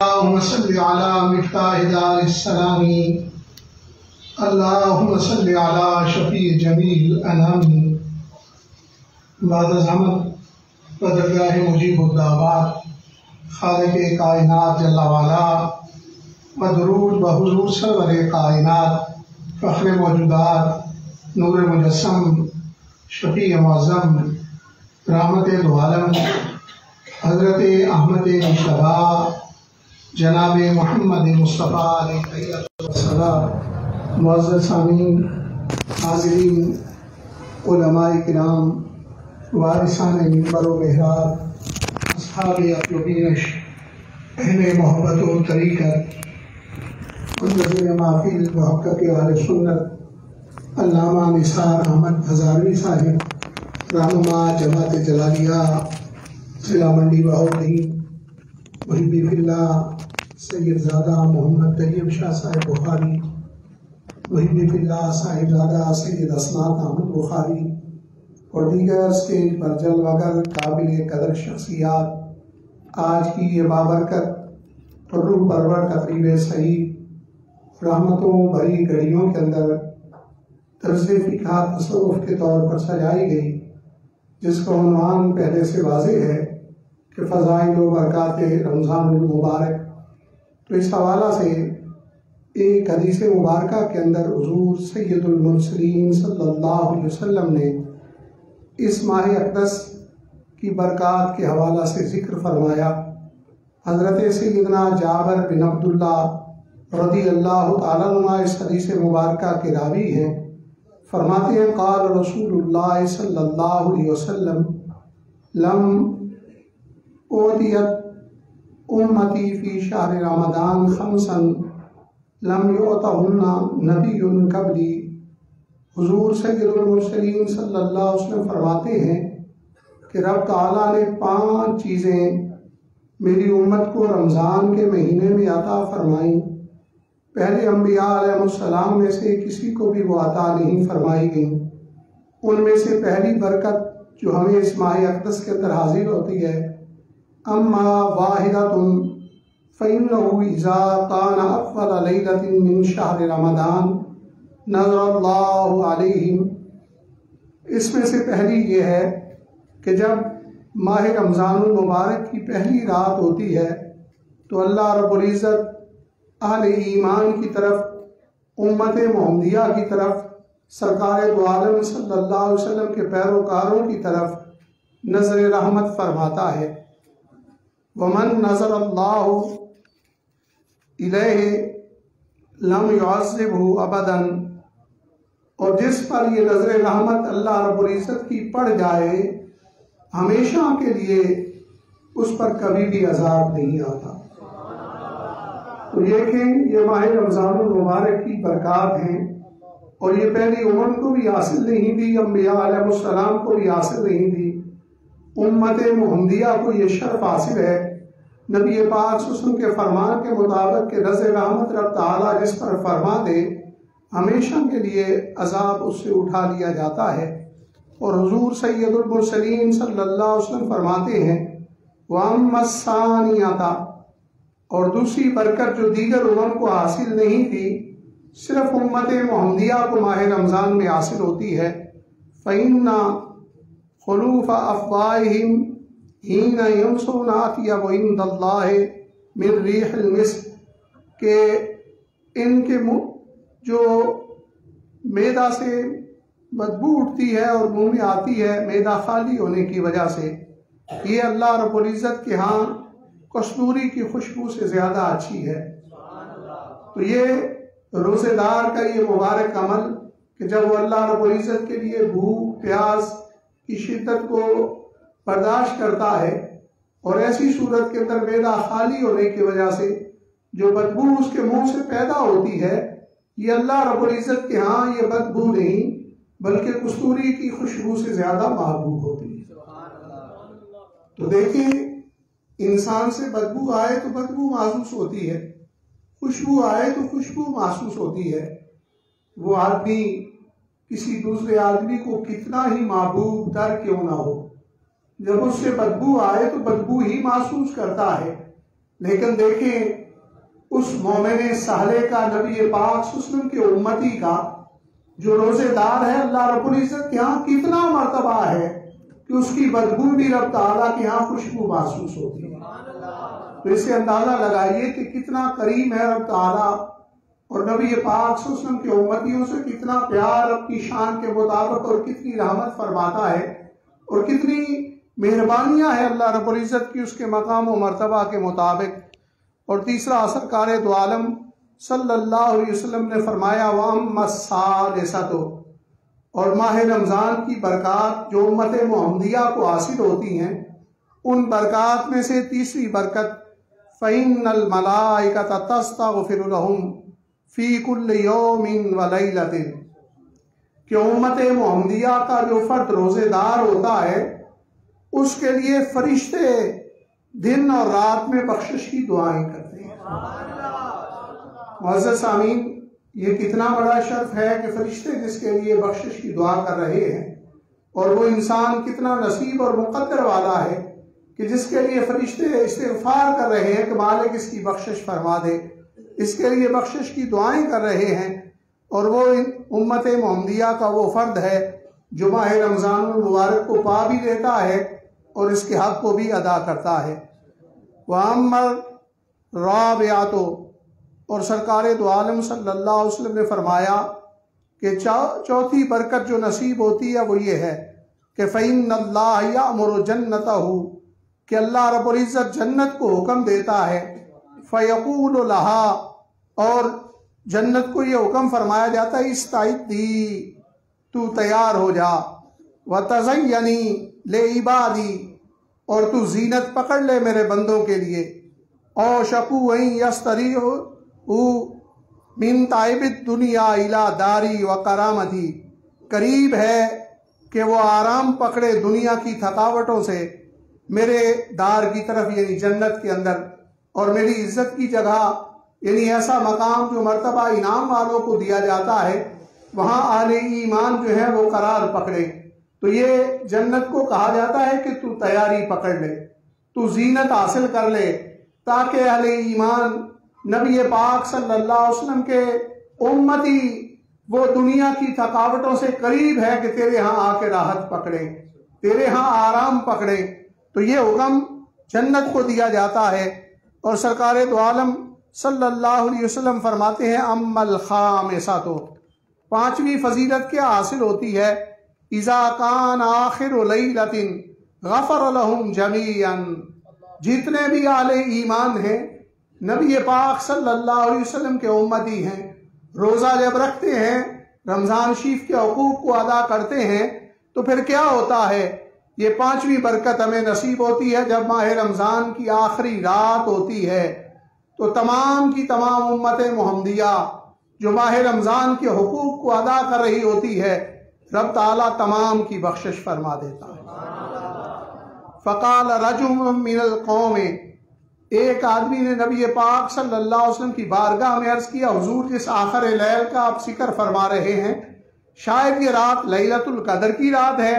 अल्लाहुम्मा सल्लि अला मिफ्ताह दारिस्सलामी अल्लाहुम्मा सल्लि अला शफी जमील अनामी बाद ज़हमत बदरगाह मुजीबुद्दावात खालिक़ कायनात जल्ला वाला व दुरूद व हुज़ूर सरवर कायनात फ़ख्र मौजूदात नूर मुजस्सम शफी मुअज़्ज़म रहमत दो आलम हज़रत अहमद मुश्तबा जनाब मोहम्मद मुस्तफ़ा अलैहिस्सलाम मुअज़्ज़ज़ सामीन हाज़िरीन उलमाए किराम वारिसाने मिंबर व मेहराब अस्हाबे अत्लबीनश अहले मोहब्बत व तरीक़त मुंतज़िर महफ़िल मुहक़्क़क़ अहले सुन्नत अल्लामा निसार अहमद हज़ारवी साहिब रहनुमा जमात जलालिया जिला मंडी बहाउद्दीन मुहिब्बी फिल्लाह सैयदज़ादा मोहम्मद तैयब शाह साहिब बुखारी मुहिब्बी फिल्लाह साहिबज़ादा सैयद असनात अहमद बुखारी और दीगर स्टेज पर जलवागर काबिल कदर शख्सियात आज की ये बाबरकत और रूह परवर तकरीब सही रहमतों भरी घड़ियों के अंदर तर्ज़ फ़िक़्ह तसव्वुफ़ के तौर पर सजाई गई, जिसका उन्वान पहले से वाज़ेह है कि फ़ज़ाइल व बरक़ात रमज़ानुल मुबारक। तो इस हवाला से एक हदीस मुबारका के अंदर हुज़ूर सय्यदुल मुरसलीन सल्लल्लाहु अलैहि वसल्लम ने इस माह अक़दस की बरक़ात के हवाला से ज़िक्र फरमाया। हज़रत सय्यदना जाबिर बिन अब्दुल्लाह रज़ियल्लाहु तआला अन्हुमा इस हदीस मुबारका के रावी हैं। फरमाते हैं क़ाल रसूलुल्लाह सल्लल्लाहु अलैहि वसल्लम लम ओतियत उम्मती फ़ी शहर रमज़ान ख़म्सन लम युअतहुन्ना नबियुन क़ब्ली। हुज़ूर सय्यदुल मुरसलीन सल्लल्लाहु अलैहि वसल्लम फरमाते हैं कि रब ताला ने 5 चीज़ें मेरी उम्मत को रमज़ान के महीने में अता फरमाई। पहले अम्बिया अलैहिस्सलाम में से किसी को भी वो अता नहीं फरमाई गई। उनमें से पहली बरकत जो हमें इस माह अक़दस के अंदर हाजिर होती है, अम्मा वाहिदतुन फ़इन्नहु इज़ा काना अव्वल लैलतिन मिन शहर रमज़ान नज़रल्लाहु अलैहिम। इसमें से पहली ये है कि जब माह रमज़ानुल मुबारक की पहली रात होती है तो अल्लाह रब्बुल इज़्ज़त अहले ईमान की तरफ, उम्मत मोहम्मदिया की तरफ, सरकार दो आलम सल्लल्लाहु अलैहि वसल्लम के पैरोकारों की तरफ नज़र रहमत फरमाता है। वमन नज़र अल्लाहु इलैहि लम युअज़्ज़िबहु अबदन। और जिस पर ये नज़र रहमत अल्लाह रब्बुल इज़्ज़त की पड़ जाए, हमेशा के लिए उस पर कभी भी अज़ाब नहीं आता। तो देखें, ये माह रमज़ानुल मुबारक की बरक़ात हैं और ये पहली उम्मत को भी हासिल नहीं थी, अम्बिया अलैहिस्सलाम को भी हासिल नहीं थी। उम्मत मुहम्मदिया को ये शर्फ हासिल है। नबी पाक सल्लल्लाहु अलैहि वसल्लम के फरमान के मुताबिक कि नज़र रहमत रब ताला जिस पर फरमा दे, हमेशा के लिए अज़ाब उससे उठा लिया जाता है। और हुज़ूर सय्यदुल मुरसलीन सल्लल्लाहु अलैहि वसल्लम फरमाते हैं वअम्मस्सानियता, और दूसरी बरकत जो दीगर उम्मत को हासिल नहीं थी, सिर्फ उम्मत मुहम्मदिया को माह रमज़ान में हासिल होती है। फ़इन्ना खुलूफ़ अफ़वाहिहिम हीना यमसूना अत्यब इंदल्लाहि मिन रिहिल मिस्क, के इनके मुँह जो मैदा से बदबू उठती है और मुँह में आती है मैदा खाली होने की वजह से, ये अल्लाह रब्बुल इज़्ज़त के यहाँ कस्तूरी की खुशबू से ज़्यादा अच्छी है। तो ये रोज़ेदार का ये मुबारक अमल कि जब वो अल्लाह रब्बुल इज़्ज़त के लिए भूख प्यास की शिद्दत को बर्दाश्त करता है और ऐसी सूरत के अंदर मैदा खाली होने की वजह से जो बदबू उसके मुंह से पैदा होती है, ये अल्लाह रब्बुल इज़्ज़त के यहाँ ये बदबू नहीं बल्कि कस्तूरी की खुशबू से ज़्यादा महबूब होती है। तो देखिए, इंसान से बदबू आए तो बदबू महसूस होती है, खुशबू आए तो खुशबू महसूस होती है। वो आदमी किसी दूसरे आदमी को कितना ही महबूब दर क्यों ना हो, जब उससे बदबू आए तो बदबू ही महसूस करता है। लेकिन देखें उस मोमिन सहले का, नबी पाक सल्लल्लाहु अलैहि वसल्लम के उम्मती का जो रोजेदार है, अल्लाह रब्बुल इज्जत यहाँ कितना मर्तबा है कि उसकी बदबू भी रब ताला के यहाँ खुशबू महसूस होती है। तो इससे अंदाजा लगाइए कि कितना करीम है रब ताला और नबी पाक सल्लल्लाहु अलैहि वसल्लम के उम्मतियों से कितना प्यार अपनी शान के मुताबिक और कितनी रहमत फरमाता है और कितनी मेहरबानियां है अल्लाह रब्बुल इज्जत की उसके मकाम व मर्तबा के मुताबिक। और तीसरा सरकार दो आलम सल्लल्लाहु अलैहि वसल्लम ने फरमाया वअम्मस्सालिसतु, और माह रमज़ान की बरक़ात जो उम्मत मोहम्मदिया को हासिल होती हैं उन बरक़ात में से तीसरी बरकत फ़इन्नल मलाइकता तस्तग़फ़िरु लहुम फ़ी कुल्लि यौमिन व लैलतिन, कि उम्मत मोहम्मदिया का जो फर्द रोज़ेदार होता है उसके लिए फरिश्ते दिन और रात में बख्शिश की दुआएं करते हैं। मुअज़्ज़ज़ सामीन, ये कितना बड़ा शर्फ है कि फरिश्ते जिसके लिए बख्शिश की दुआ कर रहे हैं, और वो इंसान कितना नसीब और मुक़द्दर वाला है कि जिसके लिए फरिश्ते इस्तिग़फ़ार कर रहे हैं कि मालिक इसकी बख्शिश फरमा दे, इसके लिए बख्शिश की दुआएं कर रहे हैं। और वो उम्मत मोहम्मदिया का वो फ़र्द है जो माह रमज़ान मुबारक को पा भी लेता है और इसके हक़ को भी अदा करता है। वअम्मर राबियातो, और सरकार दो आलम सल्लल्लाहु अलैहि वसल्लम ने फरमाया कि चौथी बरकत जो नसीब होती है वो ये है कि फ़इन्नल्लाह यअमुरु जन्नतहु, कि अल्लाह रब्बुल इज़्ज़त जन्नत को हुक्म देता है, फ़यक़ूलु लहा, और जन्नत को ये हुक्म फरमाया जाता है इस्ताइद्दी, तू तैयार हो जा, व तज़य्यनी ले इबादी, और तू जीनत पकड़ ले मेरे बंदों के लिए। औ शकू वहीं यस्तरीहु मिन ताइबिद दुनिया इला दारी व करामती, करीब है कि वो आराम पकड़े दुनिया की थकावटों से मेरे दार की तरफ यानी जन्नत के अंदर, और मेरी इज्जत की जगह यानी ऐसा मकाम जो मर्तबा इनाम वालों को दिया जाता है वहाँ आले ईमान जो है वो करार पकड़े। तो ये जन्नत को कहा जाता है कि तू तैयारी पकड़ ले, तू जीनत हासिल कर ले, ताकि अहले ईमान नबी पाक सल्लल्लाहु अलैहि वसल्लम के उम्मती वो दुनिया की थकावटों से करीब है कि तेरे यहाँ आके राहत पकड़े, तेरे यहाँ आराम पकड़े। तो ये हुक्म जन्नत को दिया जाता है। और सरकार दो आलम सल्लल्लाहु अलैहि वसल्लम फरमाते हैं अम्मल खामिसतु, पांचवी फजीलत क्या हासिल होती है, इज़ा कान आखिरु लैलतिन गफ़र लहुम जमीअन, जितने भी आले ईमान हैं नबी पाक सल्लल्लाहु अलैहि वसल्लम के उम्मती हैं, रोज़ा जब रखते हैं, रमज़ान शरीफ के हुकूक को अदा करते हैं, तो फिर क्या होता है, ये पांचवी बरकत हमें नसीब होती है। जब माह रमज़ान की आखिरी रात होती है तो तमाम की तमाम उम्मत मोहम्मदिया जो माह रमज़ान के हुकूक को अदा कर रही होती है, रब ताला तमाम की बख्शिश फरमा देता है। फ़क़ाल रजुलुम मिनल कौम, एक आदमी ने नबी पाक सल्लल्लाहु अलैहि वसल्लम की बारगाह में अर्ज़ किया, हुजूर जिस आखिर लैल का आप जिक्र फरमा रहे हैं, शायद ये रात लैलतुल कदर की रात है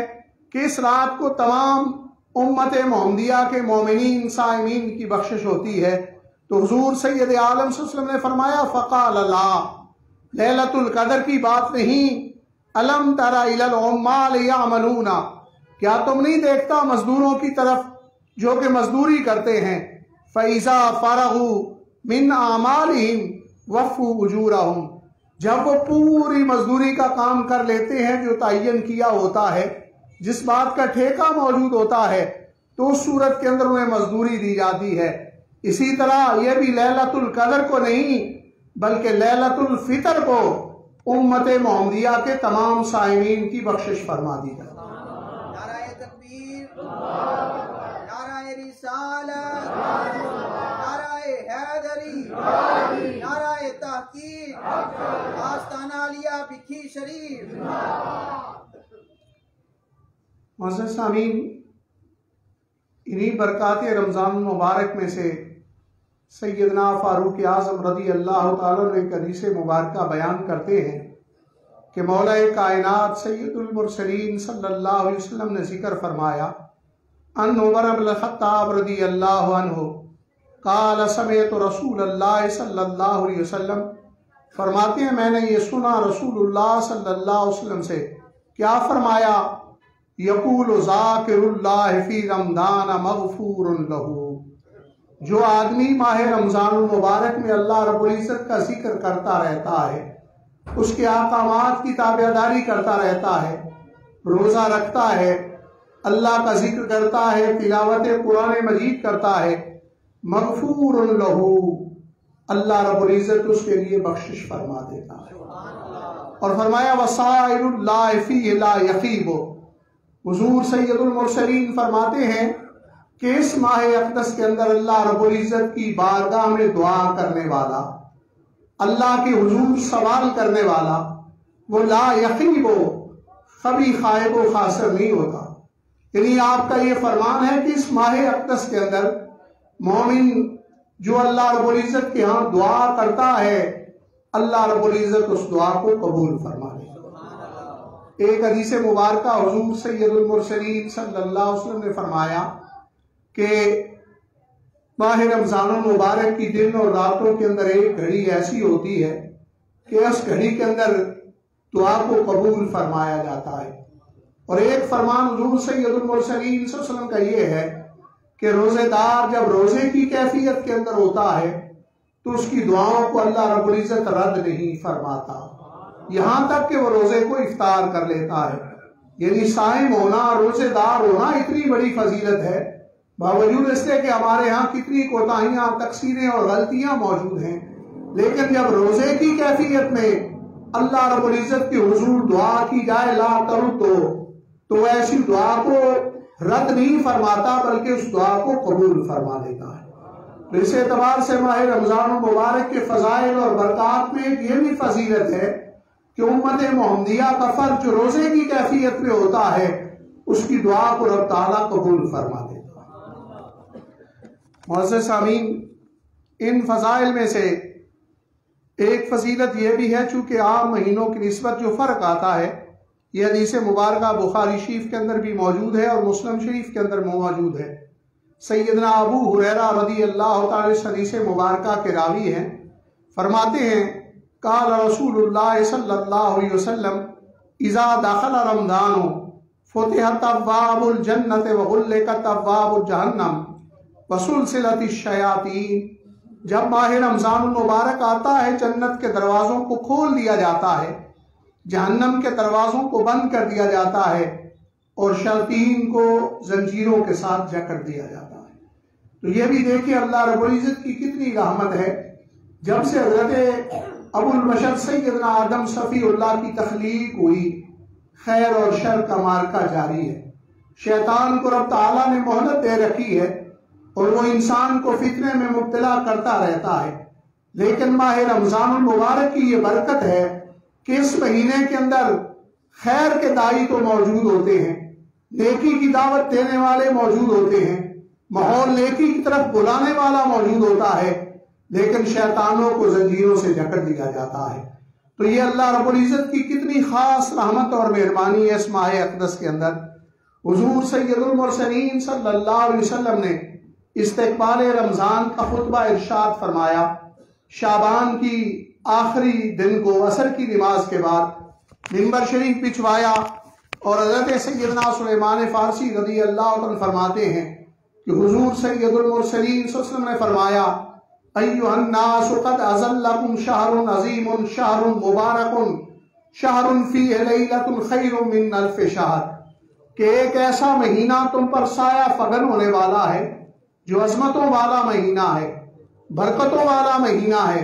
कि इस रात को तमाम उम्मत मोहम्मदिया के मोमिनीन साइमीन की बख्शिश होती है। तो हुजूर सैयद आलम सल्लल्लाहु अलैहि वसल्लम ने फरमाया फ़क़ाल ला, लैलतुल कदर की बात नहीं, अलम तरा इलल उम्माल यामलूना, क्या तुम नहीं देखता मजदूरों की तरफ जो कि मजदूरी करते हैं, फ़इज़ा फ़रगू मिन आमालिहिम वफ़ू उजूरहुम, जब वो पूरी मजदूरी का काम कर लेते हैं जो तयन किया होता है, जिस बात का ठेका मौजूद होता है, तो उस सूरत के अंदर उन्हें मजदूरी दी जाती है। इसी तरह यह भी लैलतुल कदर को नहीं बल्कि लैलतुल फितर को उम्मत मोहम्मदिया के तमाम साइमीन की बख्शिश फरमा दी जाए। नाराए तकबीर, नाराए रिसालत, नाराए हैदरी, नाराए तहकीक, आस्ताना लिया भिक्खी शरीफ। मुअज़्ज़ज़ सामीन, इन्हीं बरक़ात रमज़ान मुबारक में से सैयदना फ़ारूक आज़म रज़ी अल्लाह ताला अन्हु एक हदीस मुबारक बयान करते हैं कि मौला कायनात सैयदुल मुरसलीन सल्लल्लाहु अलैहि वसल्लम ने जिक्र फरमाया, अन उमर इब्न ख़त्ताब रज़ी अल्लाहु अन्हु काल समेत रसूलुल्लाह सल्लल्लाहु अलैहि वसल्लम, फरमाते हैं मैंने ये सुना रसूलुल्लाह सल्लल्लाहु अलैहि वसल्लम से, क्या फरमाया, यकूल ज़ाकिरुल्लाह फी रमज़ान मग़फ़ूरुन लहू, जो आदमी माह रमज़ान मुबारक में अल्लाह रब्बुल इज़्ज़त का जिक्र करता रहता है, उसके अहकामात की ताबेदारी करता रहता है, रोज़ा रखता है, अल्लाह का जिक्र करता है, तिलावत कुरान मजीद करता है, मग़फ़ूरुन लहू, अल्लाह रब्बुल इज़्ज़त उसके लिए बख्शिश फरमा देता है। और फरमाया वसाइरुल्लाह फीहि ला यख़ीबु, हुज़ूर सैयदुल मुरसलीन फरमाते हैं कि इस माह अक़दस के अंदर अल्लाह रब्बुल इज़्ज़त की बारगाह में दुआ करने वाला, अल्लाह के हुजूर सवाल करने वाला, वो ला यक़ीबु, कभी खाइब व खासर नहीं होता। यानी आपका ये फरमान है कि इस माह अक़दस के अंदर मोमिन जो अल्लाह रब्बुल इज़्ज़त के यहाँ दुआ करता है, अल्लाह रब्बुल इज़्ज़त उस दुआ को कबूल फरमा ले। एक हदीस मुबारका हुजूर सैयदुल मुरसलीन सल्लल्लाहु अलैहि वसल्लम ने फरमाया कि माह रमज़ान मुबारक की दिन और रातों के अंदर एक घड़ी ऐसी होती है कि उस घड़ी के अंदर दुआ को कबूल फरमाया जाता है। और एक फरमान हुजूर सैयदुल मुरसलीन सल्लल्लाहु अलैहि वसल्लम का ये है कि रोजेदार जब रोजे की कैफियत के अंदर होता है तो उसकी दुआओं को अल्लाह रब्बुल इज़्ज़त रद्द नहीं फरमाता, यहाँ तक कि वो रोजे को इफ्तार कर लेता है। यानी साइम होना, रोजेदार होना इतनी बड़ी फजीलत है, बावजूद इसके कि हमारे यहाँ कितनी कोताहियां, तकसीरें और गलतियां मौजूद हैं, लेकिन जब रोजे की कैफियत में अल्लाह रब्बुल इज़्ज़त के हुजूर दुआ की जाए ला तरुद्दो, तो ऐसी दुआ को रद्द नहीं फरमाता बल्कि उस दुआ को कबूल फरमा देता है। तो इस एतबार से माह रमज़ान मुबारक के फजाइल और बरक़ात में एक ये भी फजीलत है कि उम्मत मोहम्मदिया का फर्ज जो रोजे की कैफियत में होता है उसकी दुआ को रब ताला कबूल फरमा देता है। मुअज़्ज़िज़ सामीन, इन फजाइल में से एक फजीलत यह भी है, चूंकि आम महीनों की निस्बत जो फ़र्क आता है, यह हदीस मुबारका बुखारी शरीफ के अंदर भी मौजूद है और मुस्लिम शरीफ के अंदर मौजूद है। सैयदना अबू हुरैरा रज़ी अल्लाह तआला इस हदीस मुबारका के रावी हैं, फरमाते हैं काल रसूलुल्लाह सल्लल्लाहु अलैहि वसल्लम इज़ा दखल रमज़ान फुतिहत अब्वाबुल जन्नत व गुल्लिकत अब्वाबुल जहन्नम व सुलसिलतिश शयातीन, जब माह रमज़ान मुबारक आता है जन्नत के दरवाज़ों को खोल दिया जाता है, जहन्नम के दरवाज़ों को बंद कर दिया जाता है और शयातीन को जंजीरों के साथ जकड़ दिया जाता है। तो ये भी देखिए अल्लाह रब्बुल इज़्ज़त की कितनी रहमत है, जब से हज़रत अबुल बशर सैयदना आदम सफ़ीउल्लाह की तख्लीक हुई, खैर और शर का मार्का जारी है। शैतान को रब ताला ने मोहलत दे रखी है और वो इंसान को फितने में मुब्तला करता रहता है, लेकिन माह रमज़ान मुबारक की ये बरकत है कि इस महीने के अंदर खैर के दाई तो मौजूद होते हैं, नेकी की दावत देने वाले मौजूद होते हैं, माहौल नेकी की तरफ बुलाने वाला मौजूद होता है, लेकिन शैतानों को जंजीरों से जकड़ दिया जाता है। तो ये अल्लाह रब्बुल इज़्ज़त की कितनी खास रहमत और मेहरबानी है इस माह अक़दस के अंदर। हुज़ूर सैयदुल मुरसलीन सल्लल्लाहु अलैहि वसल्लम ने इस्तिक़बाल रमज़ान का खुतबा इरशाद फरमाया। शाबान की आखिरी दिन को असर की नमाज के बाद मिंबर शरीफ बिछवाया और हज़रत सैयदना सुलेमान फ़ारसी रज़ी अल्लाह अन्हु फरमाते हैं कि हुज़ूर सैयदुल मुरसलीन सल्लल्लाहु अलैहि वसल्लम ने फरमाया अय्युहन नास क़द अज़ल्लकुम शहरुन अज़ीमुन शहरुन मुबारकुन शहरुन फ़ीहि लैलतुन खैरुम मिन अल्फ़ शहर, कि एक ऐसा महीना तुम पर साया फगन होने वाला है जो अजमतों वाला महीना है, बरकतों वाला महीना है,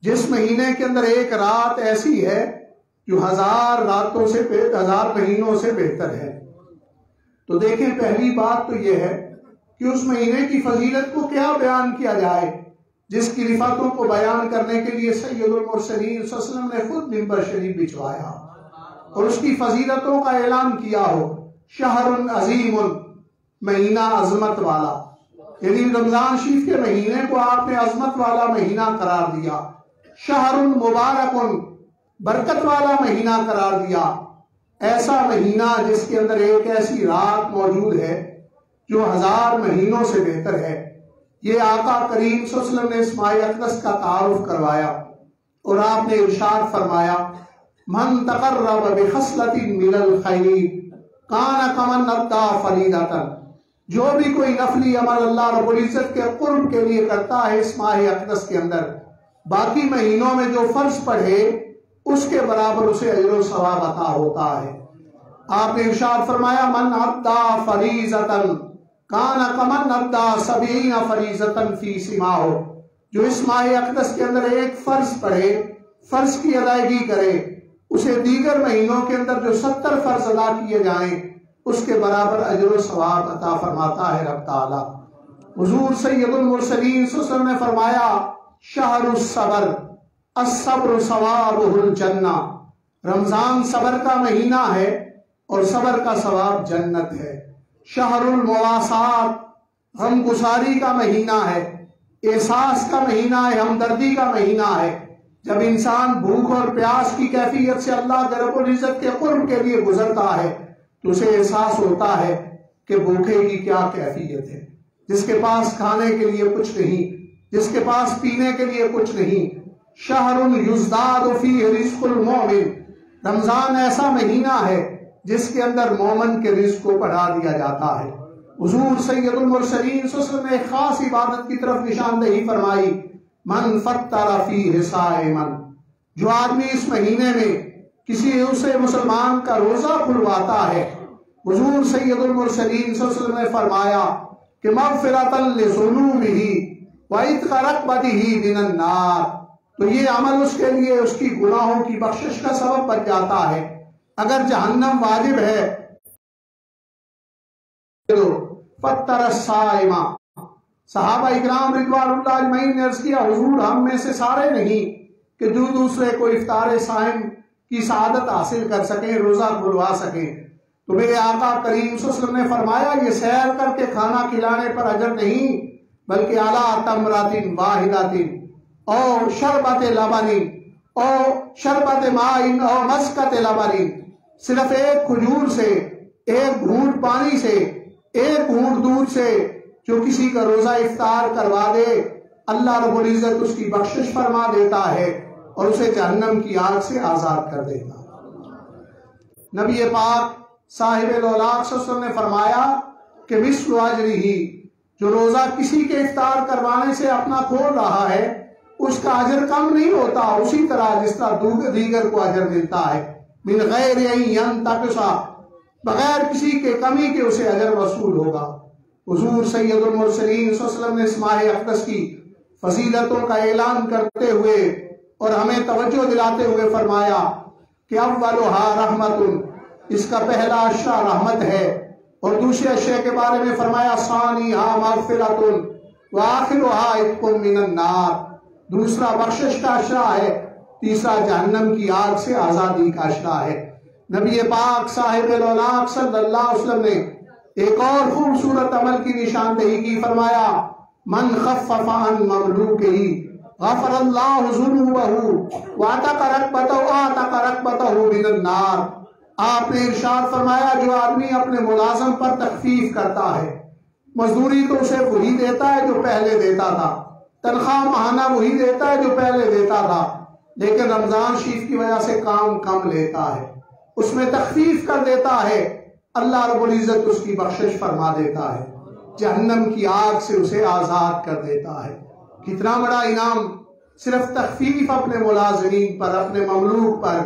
जिस महीने के अंदर एक रात ऐसी है जो 1000 रातों से 1000 महीनों से बेहतर है। तो देखें, पहली बात तो यह है कि उस महीने की फजीलत को क्या बयान किया जाए जिसकी रिफातों को बयान करने के लिए सैयदुल मुरसलीन सल्लल्लाहु अलैहि वसल्लम ने खुद मिंबर शरीफ बिछवाया और उसकी फजीलतों का ऐलान किया हो। शहरुन अजीमुन, महीना अजमत वाला, यानी रमजान शरीफ के महीने को आपने अजमत वाला महीना करार दिया। शहरुन मुबारकुन, बरकत वाला महीना करार दिया। ऐसा महीना जिसके अंदर एक ऐसी रात मौजूद है जो 1000 महीनों से बेहतर है। ये आका करीम सल्लल्लाहु अलैहि वसल्लम ने इस माह अक़दस का तारुफ करवाया और आपने इरशाद फरमाया, मन तक़र्रब बिखस्लतिन मिनल खैर कान कमन अद्दा फरीदतन। जो भी कोई नफली अमल अल्लाह रब्बुल इज्जत के कुर्ब के लिए करता है इस माह अक़दस के अंदर, बाकी महीनों में जो फर्ज पढ़े उसके बराबर उसे अजर व सवाब अता होता है। आपने इरशाद फरमाया, मन अद्दा फरीज़तन कान कमन अद्दा सबीना फरीज़तन फी सिमाहो। जो इस माह अक़दस के अंदर एक फर्ज पढ़े, फर्ज की अदायगी करे, उसे दीगर महीनों के अंदर जो 70 फर्ज अदा किए जाएं उसके बराबर अजर व सवाब अता फरमाता है रब ताला। हुजूर सैयदुल मुरसलीन सल्लल्लाहु अलैहि वसल्लम ने फरमाया, शहरुस सबर अस्सब्र सवाबुहुल जन्ना। रमजान सबर का महीना है और सबर का सवाब जन्नत है। शहरुल मुवासात गमगुसारी का महीना है, एहसास का महीना है, हमदर्दी का महीना है। जब इंसान भूख और प्यास की कैफियत से अल्लाह के रब्बुल इज्जत के कुर्ब के लिए गुजरता है तो उसे एहसास होता है कि भूखे की क्या कैफियत है। जिसके पास खाने के लिए कुछ नहीं, जिसके पास पीने के लिए कुछ नहीं। शहरुन युज़दादु फीहि रिज़्क़ुल मोमिन। रमजान ऐसा महीना है जिसके अंदर मोमन के रिज़्क़ को बढ़ा दिया जाता है। हुजूर सैयदुल मुरसलीन सल्लल्लाहु अलैहि वसल्लम ने एक खास इबादत की तरफ निशानदेही फरमाई, मन फत्तरा फीहि साइमन। जो आदमी इस महीने में किसी उसे मुसलमान का रोजा खुलवाता है, हुजूर सैयदुल मुरसलीन सल्लल्लाहु अलैहि वसल्लम ने फरमाया कि मग़फ़िरतन लिज़ुनूबिही व इत्क़ रक़बतिही मिनन नार। तो ये अमल उसके लिए उसकी गुनाहों की बख्शिश का सबब बन जाता है। अगर जहन्नम वाजिब है तो फत्तर साइमा। सहाबा इकराम रिज़वानुल्लाह अजमईन ने अर्ज़ किया, हुजूर हम में से सारे नहीं कि जो दूसरे को इफ्तार साइम की सआदत हासिल कर सकें, रोजा खुलवा सकें। तो मेरे आका करीम सल्लल्लाहु अलैहि वसल्लम ने फरमाया, ये सैर करके खाना खिलाने पर अजर नहीं, बल्कि आला तमरातिन वाहिदातिन और शरबत लबनिन और शरबत माइन और मस्कत लबनिन। सिर्फ एक खजूर से, एक घूंट पानी से, एक घूंट दूध से जो किसी का रोजा इफ्तार करवा दे, अल्लाह रब्बुल इज्जत उसकी बख्शिश फरमा देता है और उसे जहन्नम की आग से आजाद कर देता। नबी पाक साहिब लौलाक सल्लल्लाहु अलैहि वसल्लम ने फरमाया कि मिस्लु अजरिही, जो रोजा किसी के इफ्तार करवाने से अपना खोल रहा है उसका अजर कम नहीं होता, उसी तरह जिस तरह दीगर को अजर मिलता है। मिन गैर यंतक़िसा, बगैर किसी के कमी के उसे अजर वसूल होगा। हुजूर सैयदुल मुरसलीन सल्लल्लाहु अलैहि वसल्लम ने इस माह अक़दस की फजीलतों का ऐलान करते हुए और हमें तवज्जो दिलाते हुए फरमाया कि अव्वलुहा रहमतुन, इसका पहला अशरा रहमत है। और दूसरे अशरे के बारे में फरमाया, सानिहा मग़फ़िरतुन व आखिरुहा इत्क़ुम मिनन नार, दूसरा बख्शिश का अशरा है, तीसरा जहन्नम की आग से आज़ादी का अशरा है। नबी पाक साहिब लौलाक सल्लल्लाहु अलैहि वसल्लम ने एक और खूबसूरत अमल की निशानदेही की, फरमाया मन ख़फ़फ़ अन ममलूकिही ग़फ़रल्लाहु ज़ुनूबहु व अतक़ रक़बतहु मिनन नार। आपने इरशाद फरमाया, जो आदमी अपने मुलाज़िम पर तख़फ़ीफ़ करता है, मजदूरी तो उसे वही देता है जो पहले देता था, तनख्वाह माहाना वही देता है जो पहले देता था, लेकिन रमजान शरीफ की वजह से काम कम लेता है, उसमें तख़फ़ीफ़ कर देता है, अल्लाह रब्बुल इज्जत उसकी बख्शिश फरमा देता है, जहन्नम की आग से उसे आज़ाद कर देता है। कितना बड़ा इनाम सिर्फ तख़फ़ीफ़ अपने मुलाज़िमीन पर, अपने ममलूक पर,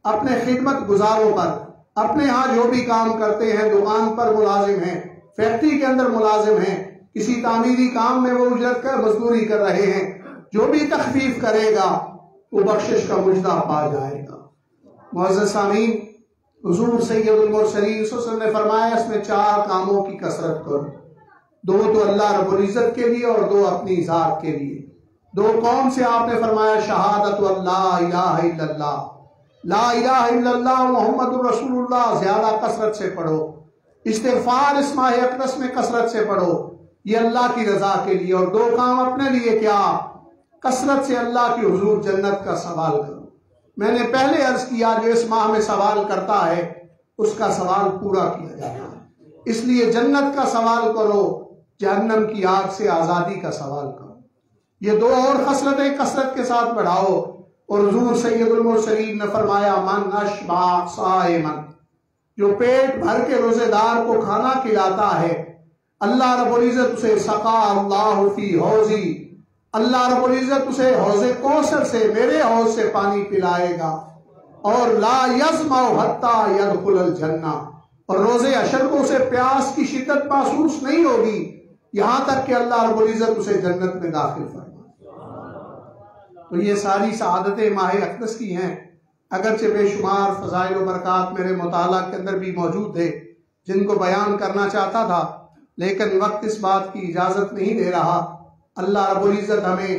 अपने खिदमत गुजारों पर, अपने यहाँ जो भी काम करते हैं, दुकान पर मुलाजिम हैं, फैक्ट्री के अंदर मुलाजिम हैं, किसी तामीरी काम में वो उजरत कर मजदूरी कर रहे हैं, जो भी तख़फ़ीफ़ करेगा वो बख्शिश का मुजदा पा जाएगा। मुअज़्ज़ज़ सामीन, हुज़ूर सैयदुल मुरसलीन सल्लल्लाहु अलैहि वसल्लम ने फरमाया, इसमें 4 कामों की कसरत करो, 2 तो अल्लाह रब्बुल इज्जत के लिए और 2 अपनी ज़ात के लिए। 2 कौन से? आपने फरमाया शहादत अल्ला इलाहा इल्लल्लाह, ला इलाहा इल्लल्लाह मुहम्मदुर रसूलुल्लाह ज्यादा कसरत से पढ़ो। इस्तिग़फ़ार इस माह अक़दस में कसरत से पढ़ो, ये अल्लाह की रजा के लिए। और 2 काम अपने लिए क्या? कसरत से अल्लाह की हुजूर जन्नत का सवाल करो। मैंने पहले अर्ज किया, जो इस माह में सवाल करता है उसका सवाल पूरा किया जाता है, इसलिए जन्नत का सवाल करो, जहन्नम की आग से आज़ादी का सवाल करो। ये दो और खसलतें कसरत के साथ बढ़ाओ। और हुजूर सैयदुल मुरसलीन ने फरमाया, मन अशबा साइमन, जो पेट भर के रोजेदार को खाना खिलाता है, अल्लाह रब्बुल इज्जत उसे सका अल्लाहु फी हौजी, अल्लाह रब्बुल इज्जत उसे हौज़े कौसर से, मेरे हौज से पानी पिलाएगा। और ला यज़मअ हत्ता यदखुलल जन्ना, और रोजे अशर को उसे प्यास की शिद्दत महसूस नहीं होगी यहां तक कि अल्लाह रब्बुल इज्जत उसे जन्नत में दाखिल फरमाए। तो ये सारी सआदतें माह अक़दस की हैं। अगरचे बेशुमार फ़ज़ाइल व बरक़ात मेरे मुताला के अंदर भी मौजूद थे जिनको बयान करना चाहता था, लेकिन वक्त इस बात की इजाज़त नहीं दे रहा। अल्लाह रब्बुल इज़्ज़त हमें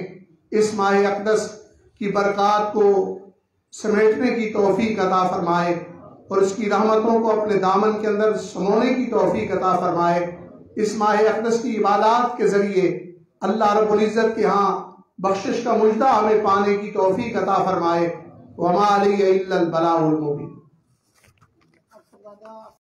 इस माह अक़दस की बरक़ात को समेटने की तौफ़ीक़ अता फरमाए और उसकी रहमतों को अपने दामन के अंदर समोने की तौफ़ीक़ अता फरमाए। इस माह अक़दस की इबादत के ज़रिए अल्लाह रब्बुल इज़्ज़त के यहाँ बख्शिश का मुजदा हमें पाने की तौफ़ीक़ अता फरमाए। वमा अलैना इल्लल बलागुल मुबीन।